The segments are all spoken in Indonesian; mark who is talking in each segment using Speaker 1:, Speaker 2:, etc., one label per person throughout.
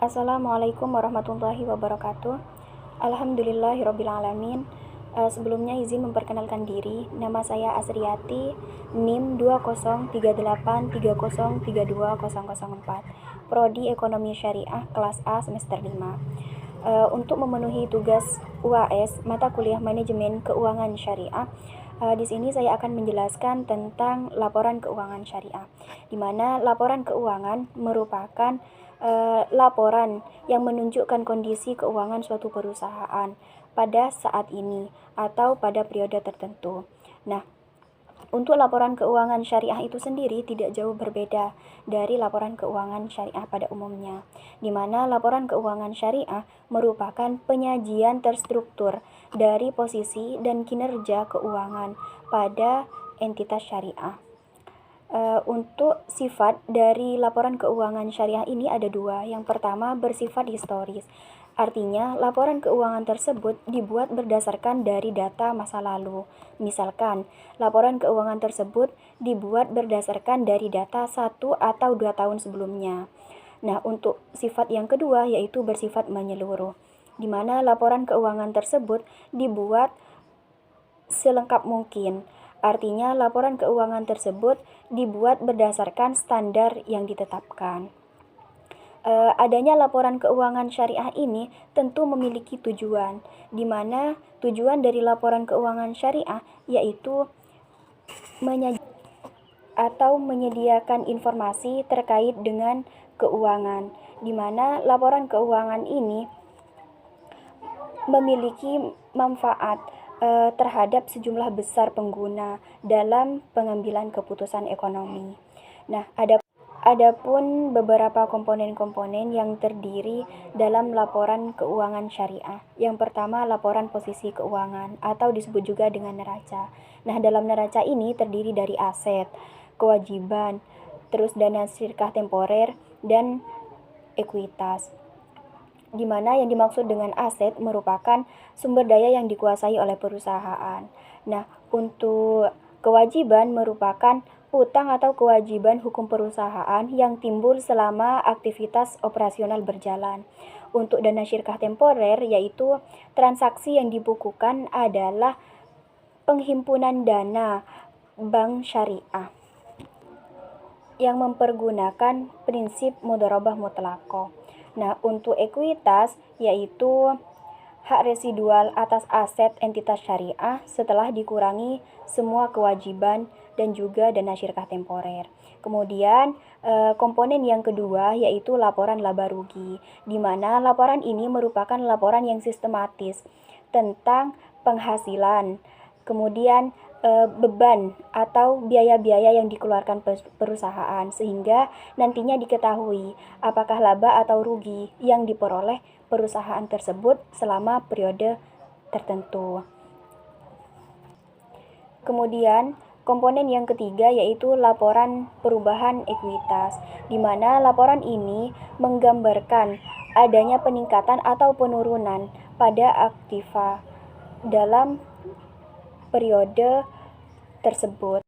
Speaker 1: Assalamualaikum warahmatullahi wabarakatuh. Alhamdulillahirrabbilalamin. Sebelumnya izin memperkenalkan diri. Nama saya Asriati, NIM 203830320004, Prodi Ekonomi Syariah kelas A semester 5. Untuk memenuhi tugas UAS mata kuliah Manajemen Keuangan Syariah, di sini saya akan menjelaskan tentang laporan keuangan syariah, di mana laporan keuangan merupakan laporan yang menunjukkan kondisi keuangan suatu perusahaan pada saat ini atau pada periode tertentu. Nah, untuk laporan keuangan syariah itu sendiri tidak jauh berbeda dari laporan keuangan syariah pada umumnya, di mana laporan keuangan syariah merupakan penyajian terstruktur dari posisi dan kinerja keuangan pada entitas syariah. Untuk sifat dari laporan keuangan syariah ini ada dua. Yang pertama bersifat historis, artinya laporan keuangan tersebut dibuat berdasarkan dari data masa lalu. Misalkan, laporan keuangan tersebut dibuat berdasarkan dari data 1 atau 2 tahun sebelumnya. Nah, untuk sifat yang kedua yaitu bersifat menyeluruh, di mana laporan keuangan tersebut dibuat selengkap mungkin. Artinya, laporan keuangan tersebut dibuat berdasarkan standar yang ditetapkan. Adanya laporan keuangan syariah ini tentu memiliki tujuan, di mana tujuan dari laporan keuangan syariah yaitu menyediakan informasi terkait dengan keuangan, di mana laporan keuangan ini memiliki manfaat terhadap sejumlah besar pengguna dalam pengambilan keputusan ekonomi. Nah, adapun beberapa komponen-komponen yang terdiri dalam laporan keuangan syariah. Yang pertama, laporan posisi keuangan atau disebut juga dengan neraca. Nah, dalam neraca ini terdiri dari aset, kewajiban, terus dana sirkah temporer, dan ekuitas, di mana yang dimaksud dengan aset merupakan sumber daya yang dikuasai oleh perusahaan. Nah, untuk kewajiban merupakan utang atau kewajiban hukum perusahaan yang timbul selama aktivitas operasional berjalan. Untuk dana syirkah temporer yaitu transaksi yang dibukukan adalah penghimpunan dana bank syariah yang mempergunakan prinsip mudharabah mutlaqah. Nah, untuk ekuitas yaitu hak residual atas aset entitas syariah setelah dikurangi semua kewajiban dan juga dana syirkah temporer. Kemudian komponen yang kedua yaitu laporan laba rugi, di mana laporan ini merupakan laporan yang sistematis tentang penghasilan, kemudian beban atau biaya-biaya yang dikeluarkan perusahaan, sehingga nantinya diketahui apakah laba atau rugi yang diperoleh perusahaan tersebut selama periode tertentu. Kemudian komponen yang ketiga yaitu laporan perubahan ekuitas, di mana laporan ini menggambarkan adanya peningkatan atau penurunan pada aktiva dalam periode tersebut.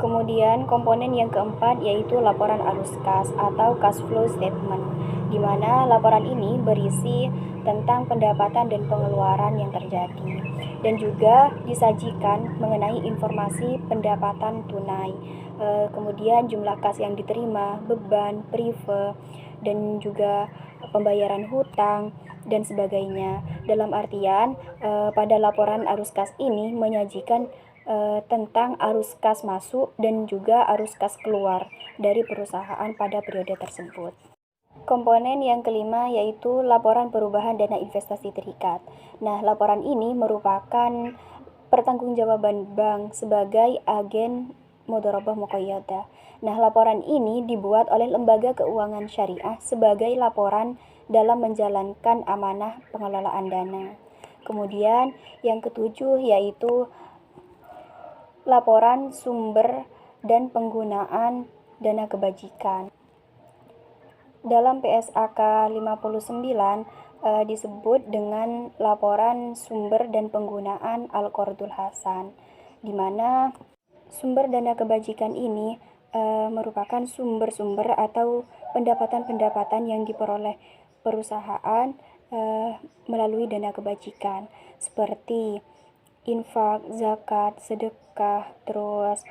Speaker 1: Kemudian komponen yang keempat yaitu laporan arus kas atau cash flow statement, di mana laporan ini berisi tentang pendapatan dan pengeluaran yang terjadi, dan juga disajikan mengenai informasi pendapatan tunai, kemudian jumlah kas yang diterima, beban, prive, dan juga pembayaran hutang dan sebagainya. Dalam artian pada laporan arus kas ini menyajikan tentang arus kas masuk dan juga arus kas keluar dari perusahaan pada periode tersebut. Komponen yang kelima yaitu laporan perubahan dana investasi terikat. Nah, laporan ini merupakan pertanggungjawaban bank sebagai agen mudharabah muqayyadah. Nah, laporan ini dibuat oleh lembaga keuangan syariah sebagai laporan dalam menjalankan amanah pengelolaan dana. Kemudian yang ketujuh yaitu laporan sumber dan penggunaan dana kebajikan. Dalam PSAK 59 disebut dengan laporan sumber dan penggunaan Al-Qardul Hasan, di mana sumber dana kebajikan ini merupakan sumber-sumber atau pendapatan-pendapatan yang diperoleh perusahaan melalui dana kebajikan seperti infak, zakat, sedekah, terus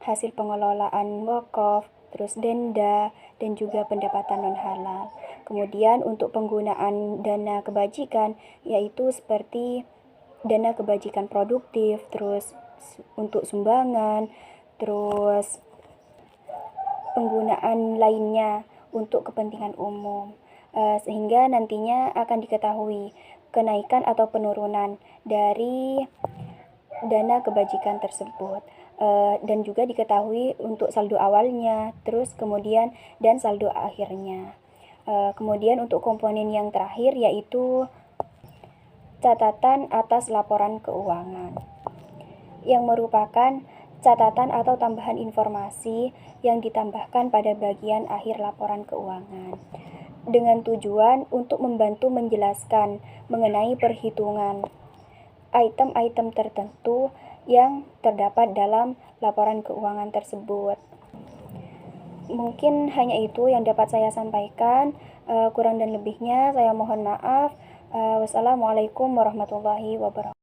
Speaker 1: hasil pengelolaan wakaf, terus denda, dan juga pendapatan non-halal. Kemudian untuk penggunaan dana kebajikan yaitu seperti dana kebajikan produktif, terus untuk sumbangan, terus penggunaan lainnya untuk kepentingan umum, sehingga nantinya akan diketahui kenaikan atau penurunan dari dana kebajikan tersebut, dan juga diketahui untuk saldo awalnya, terus kemudian dan saldo akhirnya. Kemudian untuk komponen yang terakhir yaitu catatan atas laporan keuangan, yang merupakan catatan atau tambahan informasi yang ditambahkan pada bagian akhir laporan keuangan dengan tujuan untuk membantu menjelaskan mengenai perhitungan item-item tertentu yang terdapat dalam laporan keuangan tersebut. Mungkin hanya itu yang dapat saya sampaikan. Kurang dan lebihnya saya mohon maaf. Wassalamualaikum warahmatullahi wabarakatuh.